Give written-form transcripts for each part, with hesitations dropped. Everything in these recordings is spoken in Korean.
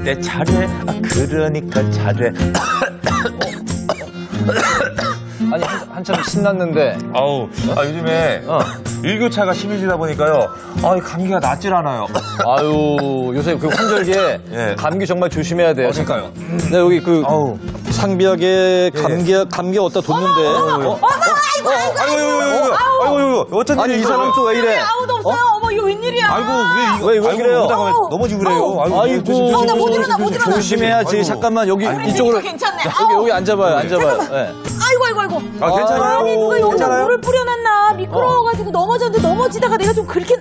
때 잘해. 그러니까 잘해. 아니 한참 신났는데. 요즘에 일교차가 심해지다 보니까요. 감기가 낫질 않아요. 아유 요새 그 환절기에 예. 감기 정말 조심해야 돼요. 그러니까요. 네 여기 그 상비하게 감기 어디다 뒀는데. 아이고, 어쩐 아니 이 사람 또 왜 이래? 아무도 없어요. 어머 이거 웬일이야? 왜 그래요? 넘어지고 그래요. 나 못 일어나. 조심해야지. 잠깐만 여기 이쪽으로 괜찮네. 여기 앉아봐요. 네. 아이고. 괜찮아요? 아니 누가 여기다 물을 뿌려놨나? 미끄러워가지고 넘어졌는데 넘어지다가 내가 좀 그렇게.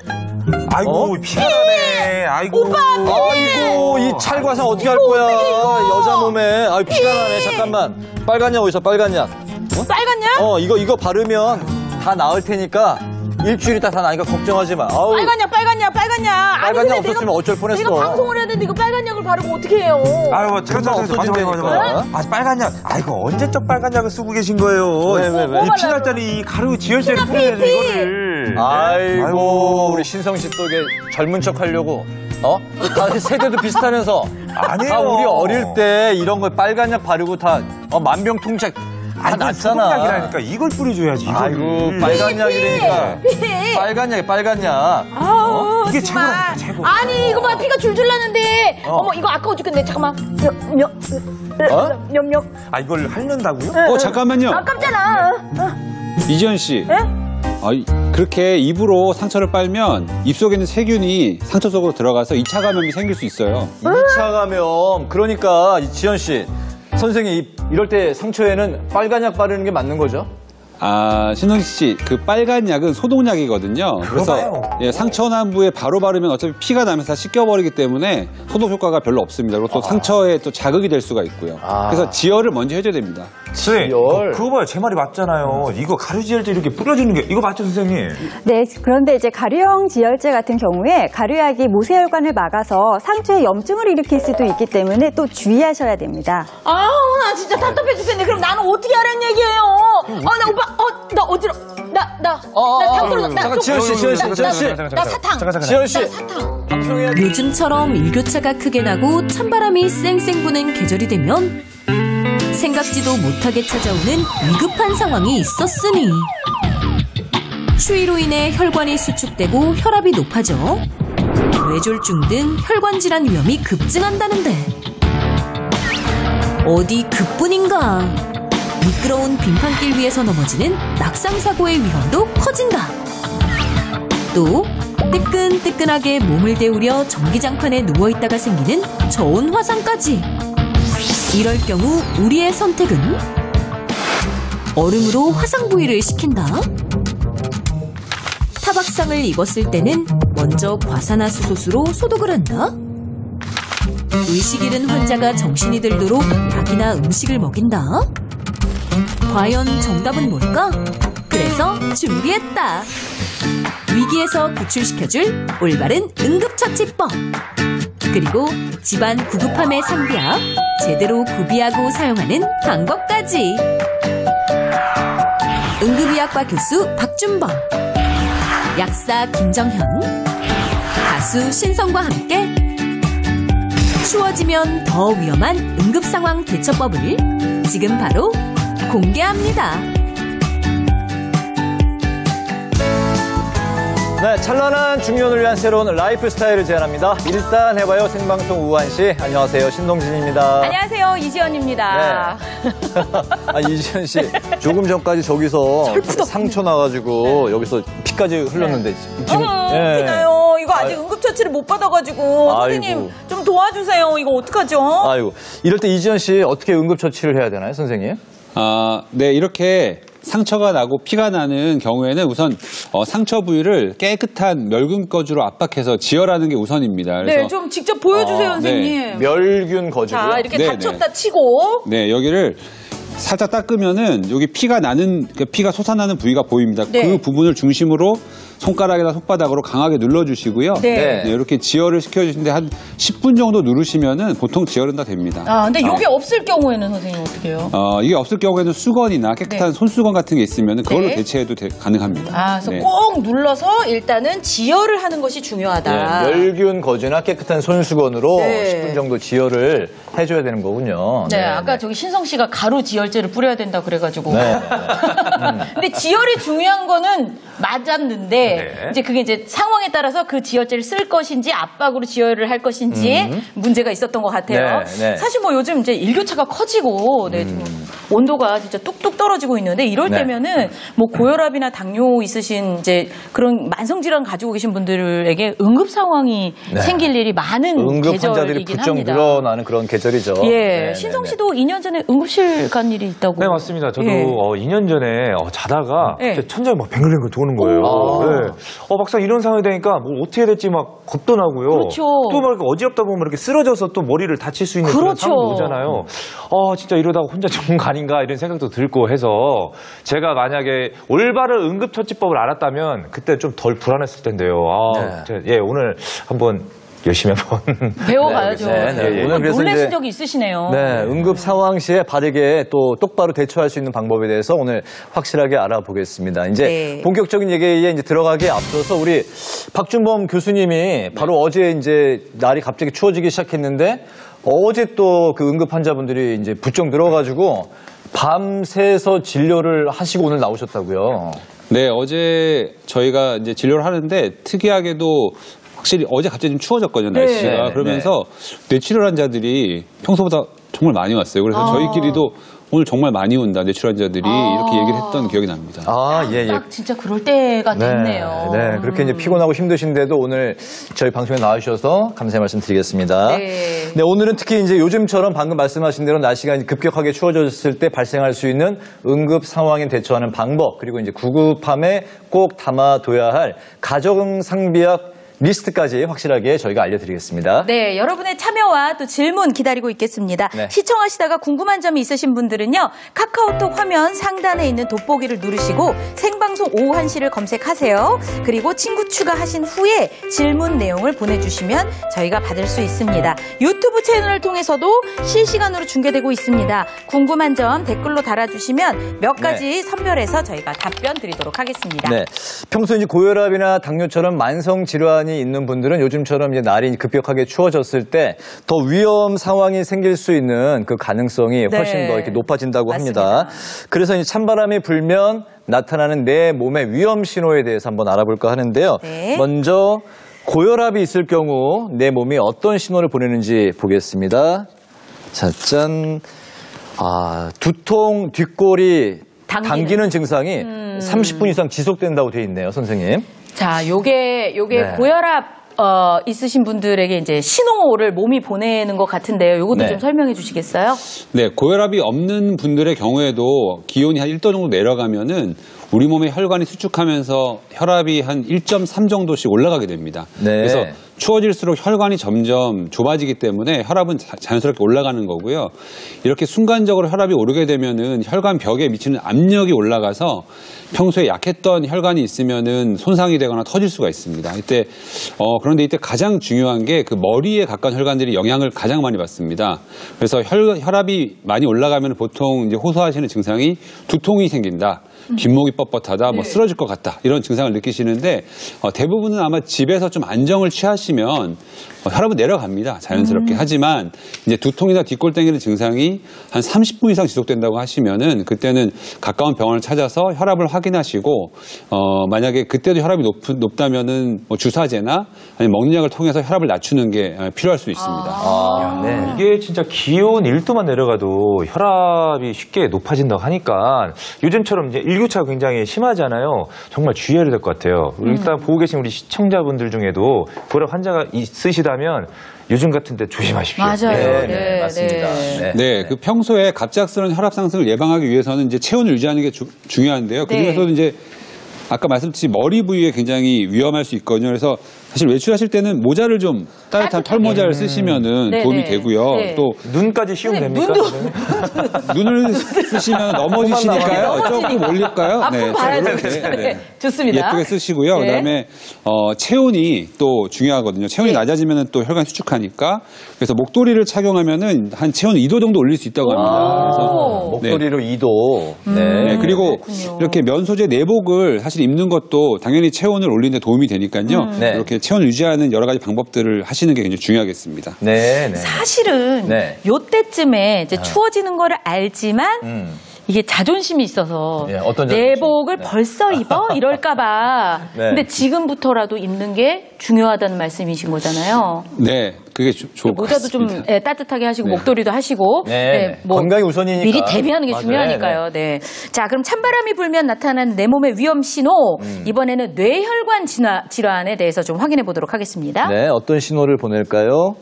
피가 나네. 오빠. 아이고 이 찰과상 어떻게 할 거야? 여자 몸에 피가 나네. 잠깐만. 빨간 약 어디서 빨간 약? 빨간 약? 이거 바르면 다 나을 테니까 일주일 있다 다 나니까 걱정하지 마. 빨간 약. 빨간 약 없었으면 어쩔 뻔했어. 내가 방송을 해야 되는데 이거 빨간 약을 바르고 어떻게 해요? 맞아. 빨간 약. 언제적 빨간 약을 쓰고 계신 거예요? 왜? 이 피날 때는 이 가루 지혈제를 뿌려야죠, 이거를. 아이고 우리 신성 씨 또 이게 젊은 척 하려고. 다 세대도 비슷하면서. 아니에요. 우리 어릴 때 이런 거 빨간 약 바르고 다 만병통치약 다 났잖아. 소독약이라니까 이걸 뿌려줘야지. 아이고 빨간 약이라니까. 빨간 약. 이게 최고라니까, 최고. 아니 이거 봐 피가 줄줄 나는데. 어머 이거 아까워 죽겠네. 잠깐만. 몇. 이걸 핥는다고요? 잠깐만요. 아깝잖아. 이지연 씨. 예? 그렇게 입으로 상처를 빨면 입속에 있는 세균이 상처 속으로 들어가서 2차 감염이 생길 수 있어요. 2차 감염. 그러니까 지연 씨 선생님 이럴 때 상처에는 빨간 약 바르는 게 맞는 거죠? 신동 씨, 그 빨간 약은 소독약이거든요. 그래서 상처 난 부에 바로 바르면 어차피 피가 나면서 다 씻겨버리기 때문에 소독 효과가 별로 없습니다. 그리고 또 상처에 또 자극이 될 수가 있고요. 그래서 지혈을 먼저 해줘야 됩니다. 지혈? 그거 봐요. 제 말이 맞잖아요. 이거 가루지혈제 이렇게 뿌려주는 게 이거 맞죠, 선생님? 네, 그런데 이제 가루형 지혈제 같은 경우에 가루약이 모세혈관을 막아서 상처에 염증을 일으킬 수도 있기 때문에 또 주의하셔야 됩니다. 나 진짜 답답해 죽겠네. 그럼 나는 어떻게 하라는 얘기예요? 나 오빠, 나 어지러. 나 탕후루. 잠깐 지연 씨. 나 사탕. 지연 씨. 요즘처럼 일교차가 크게 나고 찬바람이 쌩쌩 부는 계절이 되면 생각지도 못하게 찾아오는 위급한 상황이 있었으니 추위로 인해 혈관이 수축되고 혈압이 높아져 뇌졸중 등 혈관 질환 위험이 급증한다는데 어디 그뿐인가? 미끄러운 빙판길 위에서 넘어지는 낙상사고의 위험도 커진다. 또 뜨끈뜨끈하게 몸을 데우려 전기장판에 누워있다가 생기는 저온 화상까지. 이럴 경우 우리의 선택은 얼음으로 화상 부위를 식힌다. 타박상을 입었을 때는 먼저 과산화수소수로 소독을 한다. 의식 잃은 환자가 정신이 들도록 약이나 음식을 먹인다. 과연 정답은 뭘까? 그래서 준비했다. 위기에서 구출시켜줄 올바른 응급처치법. 그리고 집안 구급함의 상비약 제대로 구비하고 사용하는 방법까지. 응급의학과 교수 박준범, 약사 김정현, 가수 신성과 함께 추워지면 더 위험한 응급상황 대처법을 지금 바로 공개합니다. 네, 찬란한 중년을 위한 새로운 라이프 스타일을 제안합니다. 일단 해봐요 생방송 우한씨. 안녕하세요, 신동진입니다. 안녕하세요, 이지연입니다. 네. 이지연 씨, 조금 전까지 저기서 상처 나가지고 여기서 피까지 흘렀는데 지금 피나요. 이거 아직 응급처치를 못 받아가지고 선생님 좀 도와주세요. 이거 어떡하죠? 아이고, 이럴 때 이지연 씨 어떻게 응급처치를 해야 되나요, 선생님? 네, 이렇게 상처가 나고 피가 나는 경우에는 우선 상처 부위를 깨끗한 멸균 거즈로 압박해서 지혈하는 게 우선입니다. 그래서 네, 좀 직접 보여주세요, 선생님. 네. 멸균 거즈요? 자, 이렇게 다쳤다 치고. 네, 여기를 살짝 닦으면은 여기 피가 솟아나는 부위가 보입니다. 네. 그 부분을 중심으로 손가락이나 손바닥으로 강하게 눌러주시고요. 네. 네, 이렇게 지혈을 시켜주시는데 한 10분 정도 누르시면은 보통 지혈은 다 됩니다. 아, 근데 이게 없을 경우에는 선생님 어떻게 해요? 이게 없을 경우에는 수건이나 깨끗한 손수건 같은 게 있으면 그걸로 네. 대체해도 가능합니다. 아, 그래서 네. 꼭 눌러서 일단은 지혈을 하는 것이 중요하다. 네, 멸균 거즈나 깨끗한 손수건으로 네. 10분 정도 지혈을 해줘야 되는 거군요. 네, 아까 저기 신성 씨가 가루 지혈제를 뿌려야 된다 그래가지고. 네. 근데 지혈이 중요한 거는 맞았는데 네. 이제 그게 이제 상황에 따라서 그 지혈제를 쓸 것인지 압박으로 지혈을 할 것인지 문제가 있었던 것 같아요. 네, 네. 사실 뭐 요즘 이제 일교차가 커지고 네, 좀 온도가 진짜 뚝뚝 떨어지고 있는데 이럴 네. 때면은 뭐 고혈압이나 당뇨 있으신 이제 그런 만성 질환 가지고 계신 분들에게 응급 상황이 네. 생길 일이 많은 응급 환자들이 계절이긴 부쩍 합니다. 늘어나는 그런 계절이죠. 예, 신성 씨도 2년 전에 응급실 간 일이 있다고. 네, 맞습니다. 저도 예. 2년 전에 자다가 네. 진짜 천장이 막 뱅글뱅글 도는 거예요. 네. 막상 이런 상황이 되니까 뭐 어떻게 해야 될지 막 겁도 나고요. 그렇죠. 또 막 어지럽다 보면 이렇게 쓰러져서 또 머리를 다칠 수 있는 그런 그렇죠. 상황이 오잖아요. 진짜 이러다가 혼자 죽는 거 아닌가 이런 생각도 들고 해서 제가 만약에 올바른 응급처치법을 알았다면 그때 좀 덜 불안했을 텐데요. 오늘 한번 열심히 한번 배워가야죠. 네, 네. 예, 예. 오늘 그래서 놀라신 이제 적이 있으시네요. 네, 응급 상황 시에 바르게 또 똑바로 대처할 수 있는 방법에 대해서 오늘 확실하게 알아보겠습니다. 이제 네. 본격적인 얘기에 이제 들어가기에 앞서서 우리 박준범 교수님이 바로 어제 이제 날이 갑자기 추워지기 시작했는데 어제 또 그 응급 환자분들이 이제 부쩍 늘어가지고 밤새서 진료를 하시고 오늘 나오셨다고요. 네, 어제 저희가 이제 진료를 하는데 특이하게도 확실히 어제 갑자기 좀 추워졌거든요, 날씨가. 네, 그러면서 뇌출혈 환자들이 평소보다 정말 많이 왔어요. 그래서 저희끼리도 오늘 정말 많이 온다, 뇌출혈 환자들이 이렇게 얘기를 했던 기억이 납니다. 예. 딱 진짜 그럴 때가 됐네요. 네, 그렇게 이제 피곤하고 힘드신데도 오늘 저희 방송에 나와주셔서 감사의 말씀 드리겠습니다. 네. 오늘은 특히 이제 요즘처럼 방금 말씀하신 대로 날씨가 급격하게 추워졌을 때 발생할 수 있는 응급 상황에 대처하는 방법, 그리고 이제 구급함에 꼭 담아둬야 할 가정 상비약 리스트까지 확실하게 저희가 알려드리겠습니다. 네, 여러분의 참여와 또 질문 기다리고 있겠습니다. 네. 시청하시다가 궁금한 점이 있으신 분들은요, 카카오톡 화면 상단에 있는 돋보기를 누르시고 생방송 오후 1시를 검색하세요. 그리고 친구 추가하신 후에 질문 내용을 보내주시면 저희가 받을 수 있습니다. 유튜브 채널을 통해서도 실시간으로 중계되고 있습니다. 궁금한 점 댓글로 달아주시면 몇 가지 선별해서 저희가 답변 드리도록 하겠습니다. 네. 평소 이제 고혈압이나 당뇨처럼 만성 질환이 있는 분들은 요즘처럼 이제 날이 급격하게 추워졌을 때 더 위험 상황이 생길 수 있는 그 가능성이 훨씬 네. 더 이렇게 높아진다고 맞습니다. 합니다. 그래서 이 찬바람이 불면 나타나는 내 몸의 위험 신호에 대해서 한번 알아볼까 하는데요. 네. 먼저 고혈압이 있을 경우 내 몸이 어떤 신호를 보내는지 보겠습니다. 자, 짠. 두통, 뒷골이 당기는 증상이 30분 이상 지속된다고 돼 있네요, 선생님. 자, 요게 네. 고혈압 있으신 분들에게 이제 신호를 몸이 보내는 것 같은데요. 요것도 네. 좀 설명해 주시겠어요? 네, 고혈압이 없는 분들의 경우에도 기온이 한 1도 정도 내려가면은 우리 몸의 혈관이 수축하면서 혈압이 한 1.3 정도씩 올라가게 됩니다. 네. 그래서 추워질수록 혈관이 점점 좁아지기 때문에 혈압은 자연스럽게 올라가는 거고요. 이렇게 순간적으로 혈압이 오르게 되면은 혈관 벽에 미치는 압력이 올라가서 평소에 약했던 혈관이 있으면은 손상이 되거나 터질 수가 있습니다. 이때 그런데 이때 가장 중요한 게 그 머리에 가까운 혈관들이 영향을 가장 많이 받습니다. 그래서 혈압이 많이 올라가면 보통 이제 호소하시는 증상이 두통이 생긴다. 뒷목이 뻣뻣하다, 뭐 쓰러질 것 같다 이런 증상을 느끼시는데 대부분은 아마 집에서 좀 안정을 취하시면 혈압은 내려갑니다. 자연스럽게. 하지만 이제 두통이나 뒷골 당기는 증상이 한 30분 이상 지속된다고 하시면은 그때는 가까운 병원을 찾아서 혈압을 확인하시고 만약에 그때도 혈압이 높다면은 뭐 주사제나 아니면 먹는 약을 통해서 혈압을 낮추는 게 필요할 수 있습니다. 네. 이게 진짜 기온 1도만 내려가도 혈압이 쉽게 높아진다고 하니까 요즘처럼 이제 일교차가 굉장히 심하잖아요. 정말 주의해야 될 것 같아요. 일단 보고 계신 우리 시청자분들 중에도 고혈압 환자가 있으시다면 요즘 같은 때 조심하십시오. 맞아요. 네, 맞습니다. 네. 네, 그 평소에 갑작스러운 혈압 상승을 예방하기 위해서는 이제 체온을 유지하는 게 중요한데요. 그 중에서도 이제 아까 말씀드린 머리 부위에 굉장히 위험할 수 있거든요. 그래서 사실 외출하실 때는 모자를 좀 따뜻한 털모자를 쓰시면은 네네. 도움이 되고요. 네. 또 눈까지 씌우면 됩니까? 눈을 쓰시면 넘어지시니까요. 조금 올릴까요? 앞으로 봐야죠. 네. 좋습니다. 예쁘게 쓰시고요. 네. 그다음에 체온이 또 중요하거든요. 체온이 낮아지면 또 혈관이 수축하니까 그래서 목도리를 착용하면은 한 체온 2도 정도 올릴 수 있다고 합니다. 그래서 목도리로 2도. 네, 그리고 그렇군요. 이렇게 면 소재 내복을 사실 입는 것도 당연히 체온을 올리는 데 도움이 되니까요. 네. 이렇게 체온을 유지하는 여러 가지 방법들을 하시는 게 굉장히 중요하겠습니다. 네, 네. 사실은 네. 요때쯤에 이제 추워지는 거를 알지만 이게 자존심이 있어서 예, 어떤 자존심? 내복을 벌써 입어? 이럴까봐. 네. 근데 지금부터라도 입는 게 중요하다는 말씀이신 거잖아요. 네, 그게 좋을 것 모자도 좀 같습니다. 예, 따뜻하게 하시고 네. 목도리도 하시고 네. 건강이 우선이니까. 미리 대비하는 게 맞아요. 중요하니까요. 네. 자, 그럼 찬바람이 불면 나타나는 내 몸의 위험 신호 이번에는 뇌혈관 질환에 대해서 좀 확인해 보도록 하겠습니다. 네, 어떤 신호를 보낼까요?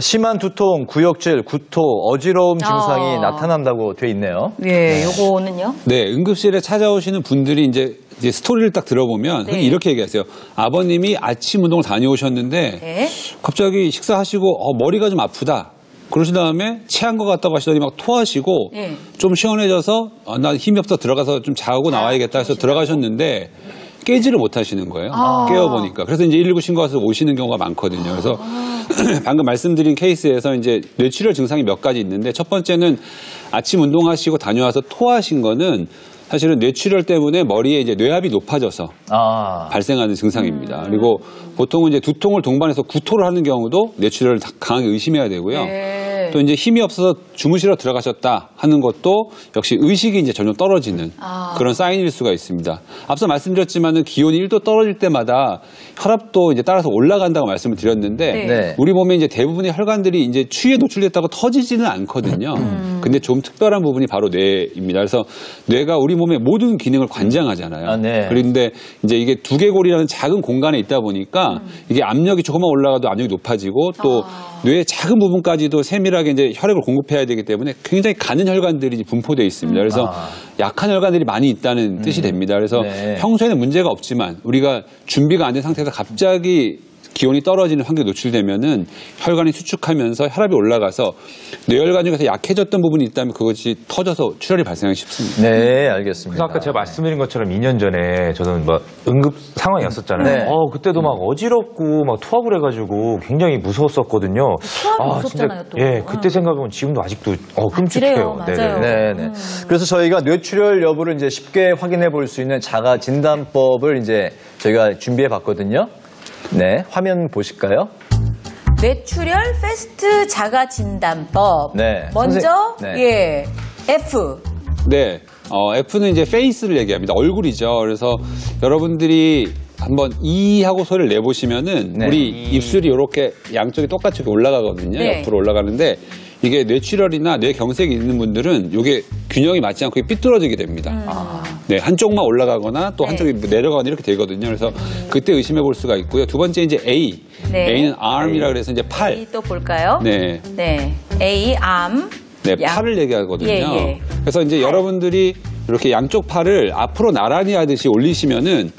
심한 두통, 구역질, 구토, 어지러움 증상이 나타난다고 돼 있네요. 예, 요거는요. 네, 응급실에 찾아오시는 분들이 이제 스토리를 딱 들어보면 흔히 이렇게 얘기하세요. 아버님이 아침 운동을 다녀오셨는데 네. 갑자기 식사하시고 머리가 좀 아프다. 그러신 다음에 체한 것 같다고 하시더니 막 토하시고 네. 좀 시원해져서 난 힘이 없어 들어가서 좀 자고 나와야겠다 해서 들어가셨는데 깨지를 못 하시는 거예요. 깨어보니까. 그래서 이제 119 신고해서 오시는 경우가 많거든요. 그래서 방금 말씀드린 케이스에서 이제 뇌출혈 증상이 몇 가지 있는데 첫 번째는 아침 운동하시고 다녀와서 토하신 거는 사실은 뇌출혈 때문에 머리에 이제 뇌압이 높아져서 발생하는 증상입니다. 그리고 보통은 이제 두통을 동반해서 구토를 하는 경우도 뇌출혈을 강하게 의심해야 되고요. 또 이제 힘이 없어서 주무시러 들어가셨다 하는 것도 역시 의식이 이제 전혀 떨어지는 그런 사인일 수가 있습니다. 앞서 말씀드렸지만은 기온이 1도 떨어질 때마다 혈압도 이제 따라서 올라간다고 말씀을 드렸는데 네. 우리 몸에 이제 대부분의 혈관들이 이제 추위에 노출됐다고 터지지는 않거든요. 근데 좀 특별한 부분이 바로 뇌입니다. 그래서 뇌가 우리 몸의 모든 기능을 관장하잖아요. 네. 그런데 이제 이게 두개골이라는 작은 공간에 있다 보니까 이게 압력이 조금만 올라가도 압력이 높아지고 또 뇌의 작은 부분까지도 세밀하게 이제 혈액을 공급해야 되기 때문에 굉장히 가는 혈관들이 이제 분포되어 있습니다. 그래서 약한 혈관들이 많이 있다는 뜻이 됩니다. 그래서 네. 평소에는 문제가 없지만 우리가 준비가 안 된 상태에서 갑자기 기온이 떨어지는 환경에 노출되면은 혈관이 수축하면서 혈압이 올라가서 뇌혈관 중에서 약해졌던 부분이 있다면 그것이 터져서 출혈이 발생하기 쉽습니다. 네, 알겠습니다. 그래서 아까 제가 말씀드린 것처럼 2년 전에 저는 뭐 응급 상황이었었잖아요. 네. 그때도 막 어지럽고 막 토합을 해가지고 굉장히 무서웠었거든요. 토합이 무섭잖아요, 또. 예, 그때 생각하면 지금도 아직도 끔찍해요. 그래요, 맞아요. 네. 그래서 저희가 뇌출혈 여부를 이제 쉽게 확인해 볼 수 있는 자가 진단법을 이제 저희가 준비해 봤거든요. 네, 화면 보실까요? 뇌출혈 패스트 자가 진단법. 네. 먼저 선생- 예. F. 네. F는 이제 페이스를 얘기합니다. 얼굴이죠. 그래서 여러분들이 한번 이 하고 소리를 내보시면은 네. 우리 입술이 이렇게 양쪽이 똑같이 이렇게 올라가거든요. 네. 옆으로 올라가는데 이게 뇌출혈이나 뇌경색이 있는 분들은 이게 균형이 맞지 않고 삐뚤어지게 됩니다. 네, 한쪽만 올라가거나 또 한쪽이 내려가거나 이렇게 되거든요. 그래서 그때 의심해 볼 수가 있고요. 두 번째 이제 A. 네. A는 arm이라 그래서 이제 팔. 또 볼까요? 네. 네. A, arm. 네, 양. 팔을 얘기하거든요. 예. 그래서 이제 여러분들이 이렇게 양쪽 팔을 앞으로 나란히 하듯이 올리시면은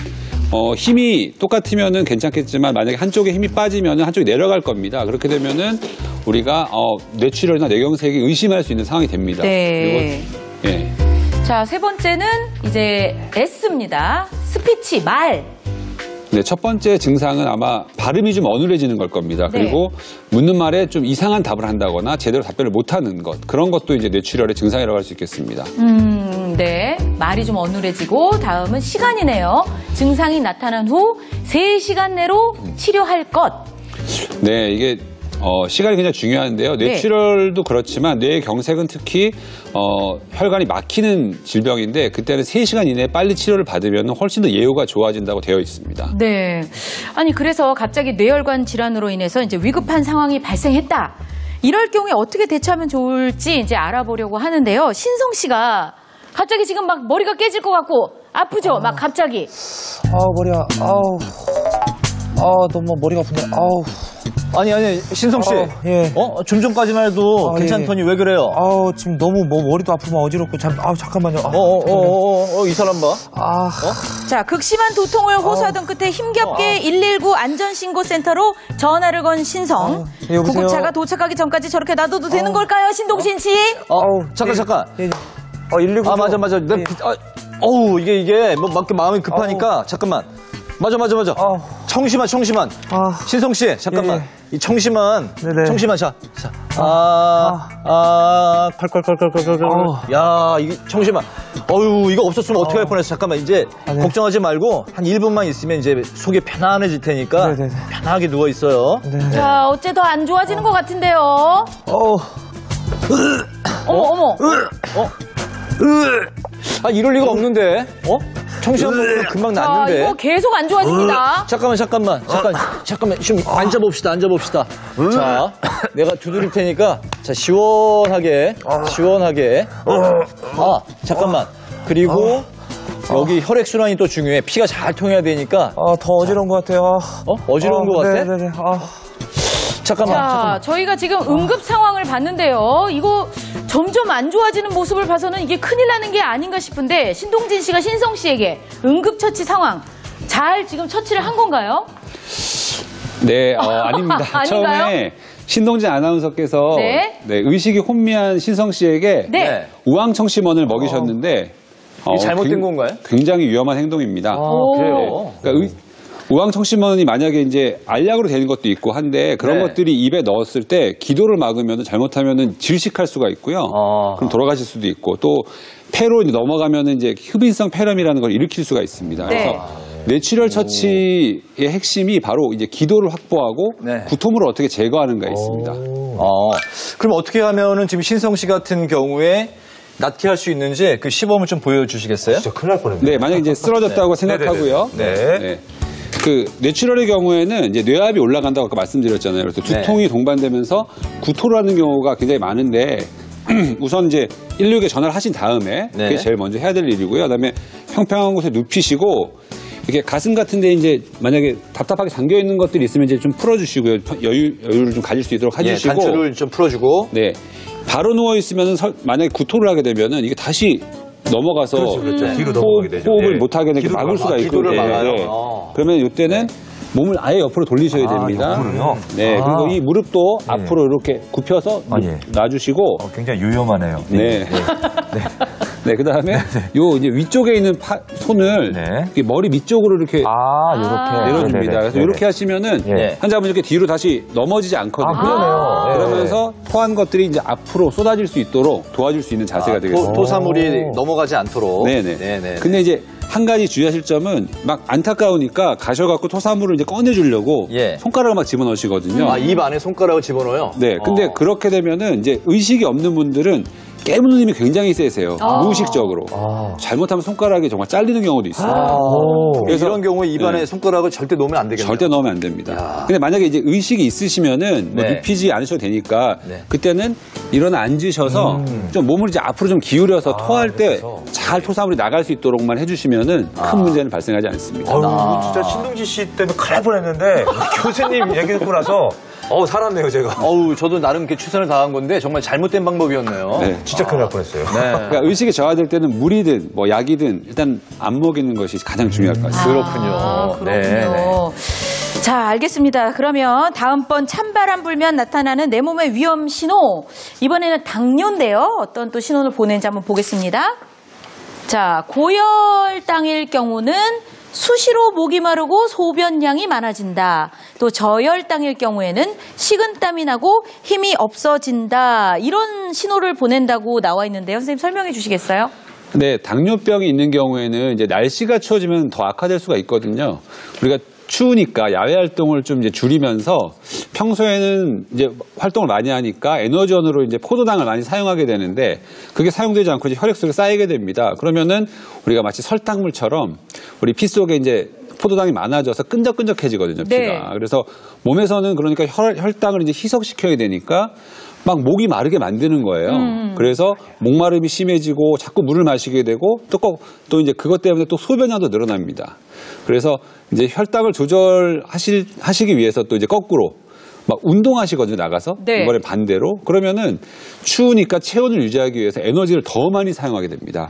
힘이 똑같으면은 괜찮겠지만 만약에 한쪽에 힘이 빠지면은 한쪽이 내려갈 겁니다. 그렇게 되면은 우리가 뇌출혈이나 뇌경색이 의심할 수 있는 상황이 됩니다. 네. 그리고, 예. 자, 세 번째는 이제 S입니다. 스피치, 말. 네, 첫 번째 증상은 아마 발음이 좀 어눌해지는 걸 겁니다. 네. 그리고 묻는 말에 좀 이상한 답을 한다거나 제대로 답변을 못하는 것 그런 것도 이제 뇌출혈의 증상이라고 할 수 있겠습니다. 네. 말이 좀 어눌해지고 다음은 시간이네요. 증상이 나타난 후 3시간 내로 치료할 것. 네, 이게 시간이 굉장히 중요한데요. 뇌출혈도 그렇지만 뇌경색은 특히 혈관이 막히는 질병인데 그때는 3시간 이내에 빨리 치료를 받으면 훨씬 더 예후가 좋아진다고 되어 있습니다. 네. 아니 그래서 갑자기 뇌혈관 질환으로 인해서 이제 위급한 상황이 발생했다. 이럴 경우에 어떻게 대처하면 좋을지 이제 알아보려고 하는데요. 신성 씨가 갑자기 지금 막 머리가 깨질 것 같고 아프죠? 막 갑자기. 머리야, 너무 머리가 아프네, 아니, 신성 씨. 예. 좀 전까지만 해도 아, 괜찮더니 왜 그래요? 지금 너무 머리도 아프고 어지럽고 잠깐만요. 이 사람 봐. 자, 극심한 도통을 호소하던 끝에 힘겹게 119 안전신고센터로 전화를 건 신성. 여보세요? 구급차가 도착하기 전까지 저렇게 놔둬도 되는 걸까요, 신동신 씨? 잠깐. 119. 맞아. 이게 뭐 마음이 급하니까 잠깐만. 맞아. 청심환. 신성 씨, 잠깐만. 예. 이 청심환. 네네. 청심환 자. 콸콸콸콸콸콸. 야, 이게 청심환. 이거 없었으면 어떻게 할 뻔했어. 잠깐만. 이제 네. 걱정하지 말고 한 1분만 있으면 이제 속이 편안해질 테니까 네네네. 편하게 누워 있어요. 자, 어째 더 안 좋아지는 것 같은데요. 어머. 이럴 리가 없는데. 청심환 먹으면 금방 자, 낫는데. 이거 계속 안 좋아집니다. 잠깐만. 좀 앉아봅시다. 자, 내가 두드릴 테니까, 자, 시원하게. 잠깐만. 그리고, 여기 혈액순환이 또 중요해. 피가 잘 통해야 되니까. 더 어지러운 것 같아요. 어지러운 것 같아? 네네네. 자, 저희가 지금 응급 상황을 봤는데요. 이거 점점 안 좋아지는 모습을 봐서는 이게 큰일 나는 게 아닌가 싶은데 신동진 씨가 신성 씨에게 응급처치 상황 잘 지금 처치를 한 건가요? 네, 아닙니다. 아닌가요? 처음에 신동진 아나운서께서 네. 의식이 혼미한 신성 씨에게 네. 우황청심원을 먹이셨는데 이게 잘못된 건가요? 굉장히 위험한 행동입니다. 그래요? 그러니까 우황청심원이 만약에 이제 알약으로 되는 것도 있고 한데 그런 네. 것들이 입에 넣었을 때 기도를 막으면 잘못하면 질식할 수가 있고요. 그럼 돌아가실 수도 있고 또 폐로 이제 넘어가면 이제 흡인성 폐렴이라는 걸 일으킬 수가 있습니다. 네. 그래서 뇌출혈 처치의 핵심이 바로 이제 기도를 확보하고 네. 구토물을 어떻게 제거하는가 있습니다. 그럼 어떻게 하면은 지금 신성 씨 같은 경우에 낫게 할 수 있는지 그 시범을 좀 보여주시겠어요? 진짜 큰일 날 뻔했네. 네, 만약에 이제 쓰러졌다고 생각하고요. 네네네. 그 뇌출혈의 경우에는 이제 뇌압이 올라간다고 아까 말씀드렸잖아요. 그래서 두통이 동반되면서 구토를 하는 경우가 굉장히 많은데 우선 이제 119에 전화를 하신 다음에 그게 제일 먼저 해야 될 일이고요. 그다음에 평평한 곳에 눕히시고 이렇게 가슴 같은데 이제 만약에 답답하게 잠겨 있는 것들이 있으면 이제 좀 풀어주시고요. 여유를 좀 가질 수 있도록 해주시고. 단추를 좀 풀어주고. 네. 바로 누워 있으면은 만약에 구토를 하게 되면은 이게 다시 넘어가서 그렇죠. 뒤로 넘어가게 되죠. 호흡을 네. 못하게 되게 막을 수가 기도를 있거든요. 막아요. 네. 그러면 이때는 몸을 아예 옆으로 돌리셔야 됩니다. 옆으로요? 네. 그리고 이 무릎도 앞으로 이렇게 굽혀서 예. 놔주시고. 굉장히 유용하네요. 네. 네. 그다음에 요 이제 위쪽에 있는 손을 네. 이렇게 머리 밑쪽으로 이렇게 요렇게. 내려줍니다. 네네네. 그래서 이렇게 하시면은 예. 환자분 이렇게 뒤로 다시 넘어지지 않거든요. 그러네요. 네. 그러면서 토한 것들이 이제 앞으로 쏟아질 수 있도록 도와줄 수 있는 자세가 되겠습니다. 토사물이 넘어가지 않도록. 네네. 근데 이제 한 가지 주의하실 점은 막 안타까우니까 가셔갖고 토사물을 이제 꺼내주려고 손가락을 막 집어넣으시거든요. 입 안에 손가락을 집어넣어요? 네. 근데 그렇게 되면은 이제 의식이 없는 분들은 깨무는 힘이 굉장히 세세요. 무의식적으로. 잘못하면 손가락이 정말 잘리는 경우도 있어요. 그래서 이런 경우에 입 안에 손가락을 절대 놓으면 안 되겠네요. 절대 넣으면 안 됩니다. 근데 만약에 이제 의식이 있으시면은 뭐 눕히지 않으셔도 되니까 그때는 일어나 앉으셔서 좀 몸을 이제 앞으로 좀 기울여서 토할 때 잘 토사물이 나갈 수 있도록만 해주시면은 큰 문제는 발생하지 않습니다. 진짜 신동진 씨 때문에 큰일 날 뻔했는데 교수님 얘기 듣고 나서 살았네요, 제가. 저도 나름 이렇게 추천을 당한 건데 정말 잘못된 방법이었네요. 네. 진짜 큰일 날 뻔했어요. 그러니까 의식이 저하될 때는 물이든 뭐 약이든 일단 안 먹이는 것이 가장 중요할 것 같습니다. 그렇군요. 네. 자, 알겠습니다. 그러면 다음번 찬바람 불면 나타나는 내 몸의 위험 신호. 이번에는 당뇨인데요. 어떤 또 신호를 보내는지 한번 보겠습니다. 자, 고혈당일 경우는 수시로 목이 마르고 소변량이 많아진다. 또 저혈당일 경우에는 식은땀이 나고 힘이 없어진다. 이런 신호를 보낸다고 나와 있는데요. 선생님 설명해 주시겠어요? 네, 당뇨병이 있는 경우에는 이제 날씨가 추워지면 더 악화될 수가 있거든요. 우리가 추우니까 야외 활동을 좀 이제 줄이면서 평소에는 이제 활동을 많이 하니까 에너지원으로 이제 포도당을 많이 사용하게 되는데 그게 사용되지 않고 이제 혈액 속에 쌓이게 됩니다. 그러면은 우리가 마치 설탕물처럼 우리 피 속에 이제 포도당이 많아져서 끈적끈적해지거든요, 피가. 네. 그래서 몸에서는 그러니까 혈당을 이제 희석시켜야 되니까 막 목이 마르게 만드는 거예요. 그래서 목마름이 심해지고 자꾸 물을 마시게 되고 또 이제 그것 때문에 또 소변량도 늘어납니다. 그래서 이제 혈당을 조절하시기 위해서 또 이제 거꾸로 막 운동하시거든요, 나가서. 네. 이번에 반대로. 그러면은 추우니까 체온을 유지하기 위해서 에너지를 더 많이 사용하게 됩니다.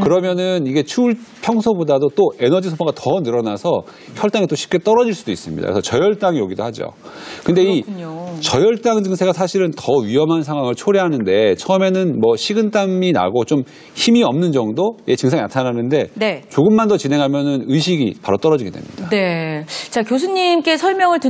그러면은 이게 추울 평소보다도 또 에너지 소모가 더 늘어나서 혈당이 또 쉽게 떨어질 수도 있습니다. 그래서 저혈당이 오기도 하죠. 근데 그렇군요. 이 저혈당 증세가 사실은 더 위험한 상황을 초래하는데 처음에는 뭐 식은땀이 나고 좀 힘이 없는 정도의 증상이 나타나는데 네. 조금만 더 진행하면은 의식이 바로 떨어지게 됩니다. 네. 자, 교수님께 설명을 듣는